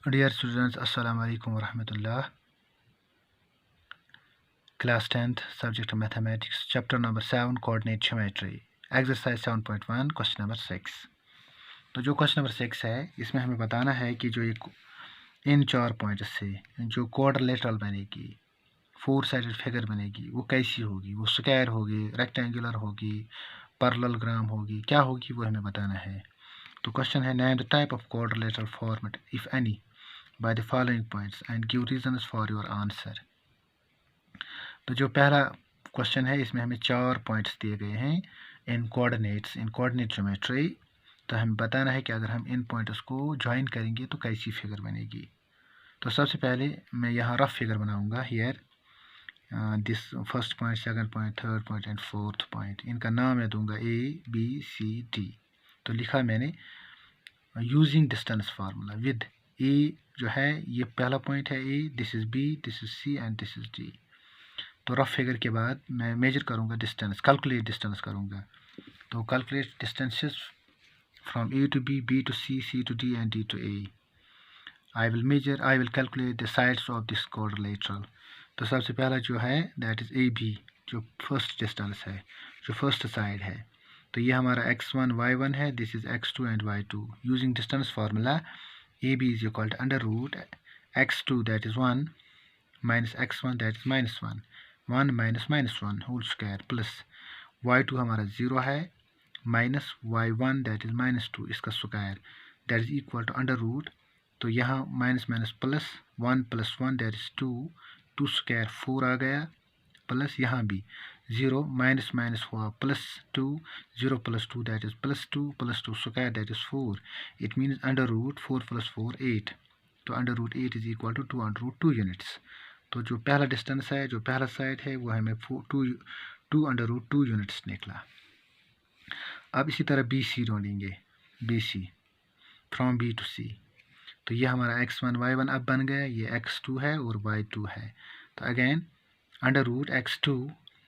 Dear students, Assalamu alaikum wa rahmatullah. Class 10th, subject mathematics, chapter number 7, coordinate geometry, exercise 7.1, question number 6. तो जो question number 6 है इसमें हमें बताना है कि जो एक इन 4 पॉइंट से जो क्वाड्रिलेटरल बनेगी, 4 साइडेड फिगर बनेगी, वो कैसी होगी, वो स्क्वायर होगी, रेक्टेंगुलर होगी, पैरेललोग्राम होगी, क्या होगी वो हमें बताना है। तो क्वेश्चन है name the type of quadrilateral format if any by the following points and give reasons for your answer। तो जो पहला क्वेश्चन है इसमें हमें 4 पॉइंट्स दिए गए हैं इन कोऑर्डिनेट ज्योमेट्री। तो हमें बताना है कि अगर हम इन पॉइंट्स को ज्वाइन करेंगे तो कैसी फिगर बनेगी। तो सबसे पहले मैं यहाँ रफ फिगर बनाऊंगा। Here this first point, second point, third point and fourth point, इनका नाम मैं दूंगा A B C D। तो लिखा मैंने using distance formula with A जो है ये पहला पॉइंट है A, this is B, this is C and this is D. तो रफ फिगर के बाद मैं मेजर करूँगा डिस्टेंस, कैलकुलेट डिस्टेंस करूँगा। तो calculate distances from A to B, B to C, C to D and D to A. I will calculate the sides of this quadrilateral. तो सबसे पहला जो है दैट इज़ ए बी, जो first distance है, जो फर्स्ट साइड है। तो ये हमारा x1 y1 है, this is x2 and y2। Using distance formula AB is equal to under root x2 that is 1 minus x1 that is minus 1, 1 minus minus 1 whole square plus y2 हमारा 0 है minus y1 that is minus 2 इसका square that is equal to under root। तो यहाँ minus minus plus 1 plus 1 that is 2, 2 square 4 आ गया, plus यहाँ भी 0 minus minus हुआ plus 2, 0 plus 2 that is plus 2 plus 2 square that is 4। it means under root 4 plus 4 8। तो under root 8 is equal to 2 under root 2 units। तो जो पहला distance है, जो पहला साइड है, वो हमें 2 under root 2 units निकला। अब इसी तरह BC ढूंढेंगे, BC from B to C। तो ये हमारा x1 y1 अब बन गया, ये x2 है और y2 है। तो again under root x2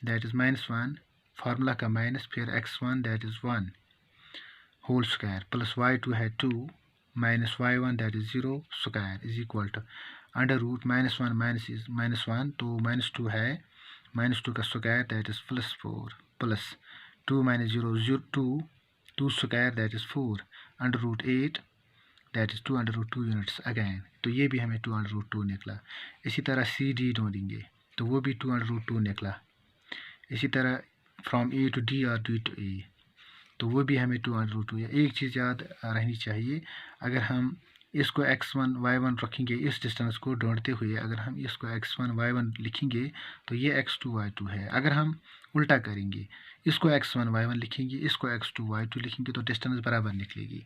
that is -1, formula का माइनस, फिर x1 that is 1 whole square plus y2 है 2 minus y1 that is 0 square is equal to under root -1 -1, तो -2 है, -2 का square that is +4 plus 2 minus 0 2 square that is 4 under root 8 that is 2 under root 2 units again. तो ये भी हमें 2 under root 2 निकला। इसी तरह CD ढूंढेंगे तो वो भी 2 अंडर रूट 2 निकला। इसी तरह फ्रॉम A टू D और D टू A, तो वो भी हमें 2 अंडर रूट 2। एक चीज़ याद रहनी चाहिए, अगर हम इसको x1 y1 रखेंगे, इस डिस्टेंस को ढूंढते हुए अगर हम इसको x1 y1 लिखेंगे तो ये x2 y2 है। अगर हम उल्टा करेंगे, इसको x1 y1 लिखेंगे, इसको x2 y2 लिखेंगे, तो डिस्टेंस बराबर निकलेगी,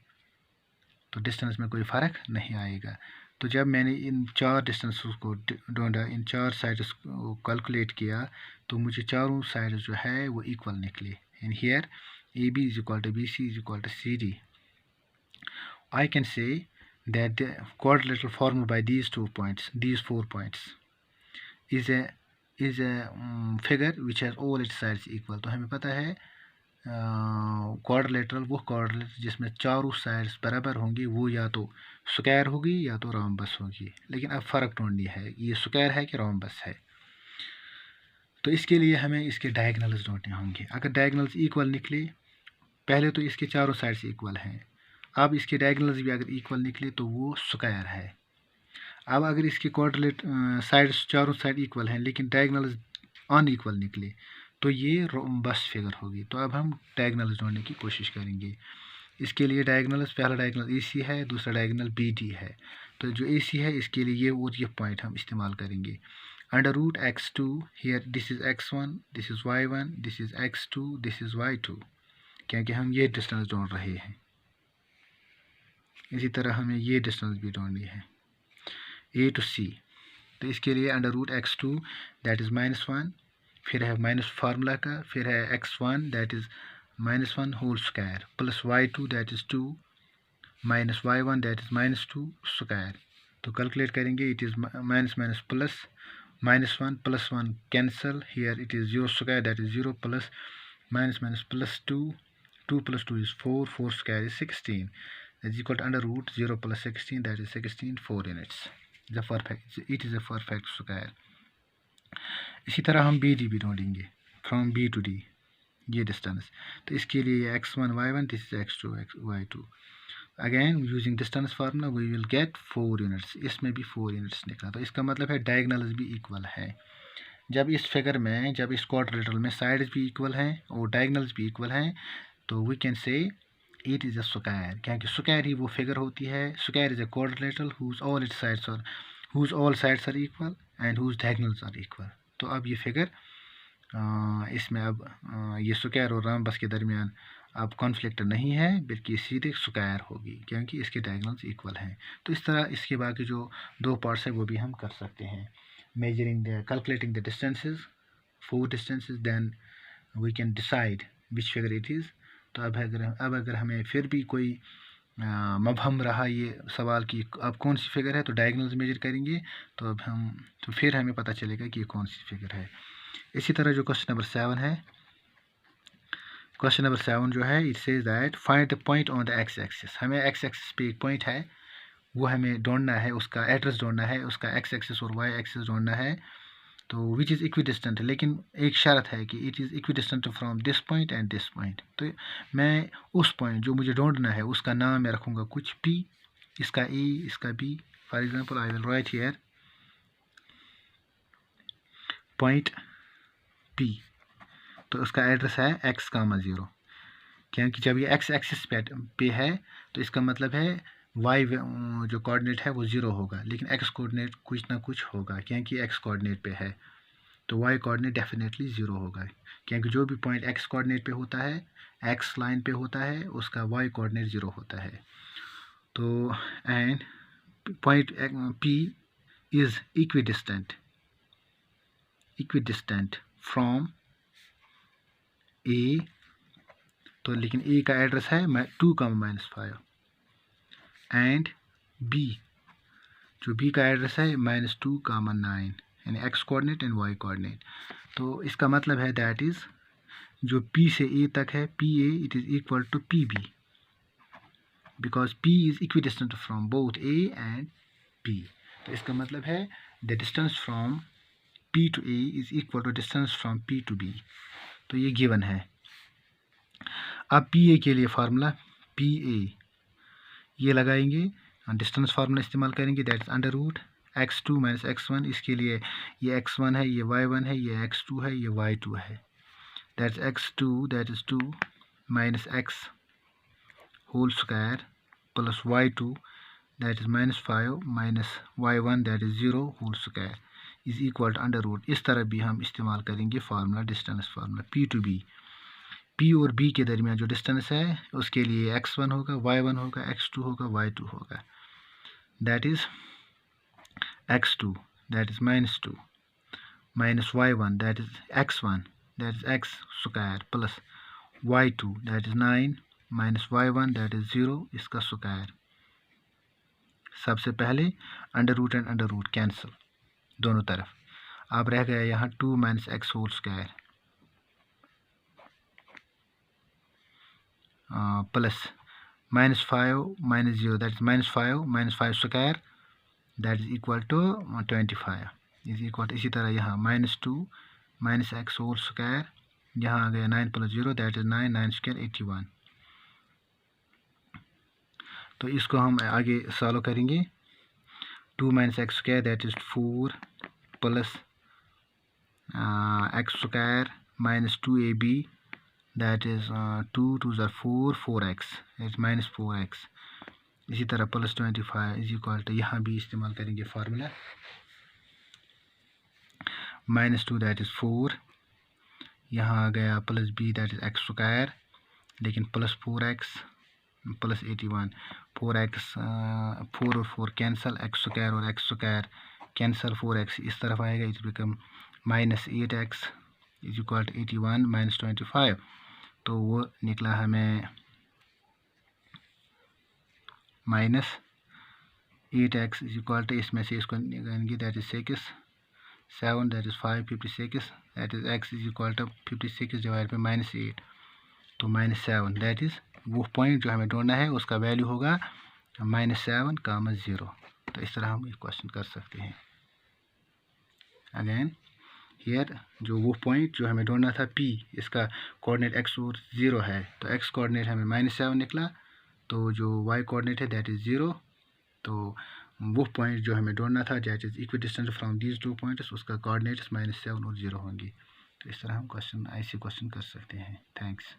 तो डिस्टेंस में कोई फ़र्क नहीं आएगा। तो जब मैंने इन 4 डिस्टेंस को ढूंढा, इन 4 साइड्स को कैलकुलेट किया, तो मुझे चारों साइड्स जो है वो इक्वल निकले। In here AB is equal to BC is equal to CD। I can say that the quadrilateral formed by these 4 points is a figure which has all its sides equal। तो हमें पता है quadrilateral वो quadrilateral जिसमें चारों sides बराबर होंगी, वो या तो स्क्वायर होगी या तो रोम्बस होगी। लेकिन अब फ़र्क ढूंढनी है, ये स्क्वायर है कि रोम्बस है। तो इसके लिए हमें इसके डायगोनल्स ढूंढने होंगे। अगर डायगोनल्स इक्वल निकले, पहले तो इसके चारों साइड्स इक्वल हैं, अब इसके डायगोनल्स भी अगर इक्वल निकले तो वो स्क्वायर है। अब अगर इसके क्वाड्रिलेट साइड्स चारों साइड इक्वल हैं लेकिन डायगोनल्स अनइक्वल निकले तो ये रोम्बस फिगर होगी। तो अब हम डायगोनल्स ढूंढने की कोशिश करेंगे। इसके लिए डायगोनल्स, पहला डायगोनल AC है, दूसरा डायगोनल BD है। तो जो AC है इसके लिए ये और ये पॉइंट हम इस्तेमाल करेंगे। Under root x2, here this is x1, this is y1, this is x2, this is y2, क्योंकि हम ये डिस्टेंस ढूंढ रहे हैं। इसी तरह हमें ये डिस्टेंस भी ढूंढनी है A to C। तो इसके लिए under root x2 that is -1, फिर है माइनस फार्मूला का, फिर है x1 that is -1 whole square plus y2 that is 2 minus y1 that is -2 square. तो कैलकुलेट करेंगे, it is minus minus plus, -1 + 1 cancel, here it is 0 square that is 0 plus minus minus plus 2, 2 + 2 is 4, 4 square is 16। that is equal to under root 0 plus 16, that is 16, 4 units. It is a perfect square. इसी तरह हम BD भी ढूंढेंगे, from B to D, ये distance. तो इसके लिए x1 y1, दिस इज x2 y2. Again using distance formula we will get 4 units. इसमें भी 4 यूनिट्स निकला. तो इसका मतलब है डायगोनल्स भी इक्वल है. जब इस फिगर में, जब इस क्वाड्रिलेटरल में साइड्स भी इक्वल हैं और डायगोनल्स भी इक्वल हैं, तो we can say it is a square. क्योंकि स्क्वायर ही वो फिगर होती है. Square is a quadrilateral whose all its sides are, whose all sides are equal and whose diagonals are equal. तो अब ये फिगर, इसमें अब ये स्क्वायर और रम्बस के दरमियान अब कॉन्फ्लिक्ट नहीं है, बल्कि सीधे स्क्वायर होगी क्योंकि इसके डायगोनल्स इक्वल हैं. तो इस तरह इसके बाकी जो दो पार्ट्स है वो भी हम कर सकते हैं. Measuring the, calculating the distances, 4 distances, then we can decide which figure it is. तो अब अगर हमें फिर भी कोई मबहम रहा ये सवाल कि अब कौन सी फिगर है, तो डायगोनल्स मेजर करेंगे, तो फिर हमें पता चलेगा कि ये कौन सी फिगर है. इसी तरह जो क्वेश्चन नंबर 7 है, क्वेश्चन नंबर 7 जो है, it says that find the point on the x axis. हमें एक्स एक्सिस पे एक पॉइंट है, वो हमें ढूंढना है, उसका एड्रेस ढूंढना है, उसका एक्स एक्सिस और वाई एक्सिस ढूंढना है. तो विच इज़ इक्विडिस्टेंट, लेकिन एक शर्त है कि it is equidistant from this point and this point. तो मैं उस पॉइंट जो मुझे ढूंढना है उसका नाम मैं रखूँगा कुछ P, इसका A, इसका B. For example I will write here point P. तो उसका एड्रेस है x, 0. क्योंकि जब ये x एक्सिस पे है तो इसका मतलब है y जो कोऑर्डिनेट है वो 0 होगा, लेकिन x कोऑर्डिनेट कुछ ना कुछ होगा क्योंकि x कोऑर्डिनेट पे है. तो y कोऑर्डिनेट डेफिनेटली 0 होगा, क्योंकि जो भी पॉइंट x कोऑर्डिनेट पे होता है, x लाइन पे होता है, उसका y कोऑर्डिनेट 0 होता है. तो and point P is equidistant from A. तो लेकिन A का एड्रेस है 2, -5 एंड B, जो B का एड्रेस है -2, 9, यानी x coordinate and y coordinate. तो इसका मतलब है दैट इज़ जो P से A तक है, PA, it is equal to PB, because P is equidistant from both A and B. तो इसका मतलब है the distance from P to A is equal to distance from P to B. तो ये given है. अब PA के लिए फार्मूला PA ये लगाएंगे, डिस्टेंस फार्मूला इस्तेमाल करेंगे, that is under root x2 minus x1. इसके लिए ये x1 है, ये y1 है, ये x2 है, ये y2 है. That is x2, that is 2 minus x whole square plus y2, that is -5 minus y1, that is 0 whole square, is equal to under root. इस तरह भी हम इस्तेमाल करेंगे formula, distance formula P to B. P और B के दरमियान जो डिस्टेंस है उसके लिए x1 होगा, y1 होगा, x2 होगा, y2 होगा. That is x2, that is -2 minus y1, that is x1, that is x square plus y2, that is 9 minus y1, that is 0, इसका स्क्वायर. सबसे पहले under root and under root cancel दोनों तरफ. अब रह गया यहाँ 2 minus x whole square plus -5 minus 0, that is -5 square, that is equal to 25, is equal to. इसी तरह यहाँ -2 माइनस x होल स्क्वायर, यहाँ आ गया 9 प्लस 0, दैट इज़ 9, 9 स्क्वायर 81. तो इसको हम आगे सॉल्व करेंगे. 2 minus x square, that is 4 plus x square minus 2ab, that is 2 2s are 4, 4x, it's minus 4x. इसी तरह प्लस 25 इज इक्वल टू, यहाँ भी इस्तेमाल करेंगे फार्मूला -2, दैट इज़ 4, यहाँ आ गया plus b, that is x square, लेकिन प्लस 4x प्लस 81, 4x 4 और 4 कैंसल, x स्क्वायर और x स्क्वायर कैंसल, 4x इस तरफ आएगा, इट become -8x is equal to 81 minus 25. तो वो निकला हमें -8x इज इक्वल टू, इसमें से इसको निकालेंगे, that is 6, 7, that is 5, 56, that is x is equal to 56 divide by -8, तो -7, दैट इज़ वो पॉइंट जो हमें ढूंढना है उसका वैल्यू होगा -7, 0। तो इस तरह हम एक क्वेश्चन कर सकते हैं। अगेन हियर जो वो पॉइंट जो हमें ढूंढना था P, इसका कोऑर्डिनेट x और 0 है, तो x कोऑर्डिनेट हमें -7 निकला, तो जो y कोऑर्डिनेट है दैट इज़ 0। तो वो पॉइंट जो हमें ढूंढना था that is equidistant from these 2 points, उसका कोऑर्डिनेट्स -7 और 0 होंगी। तो इस तरह हम ऐसे क्वेश्चन कर सकते हैं। थैंक्स।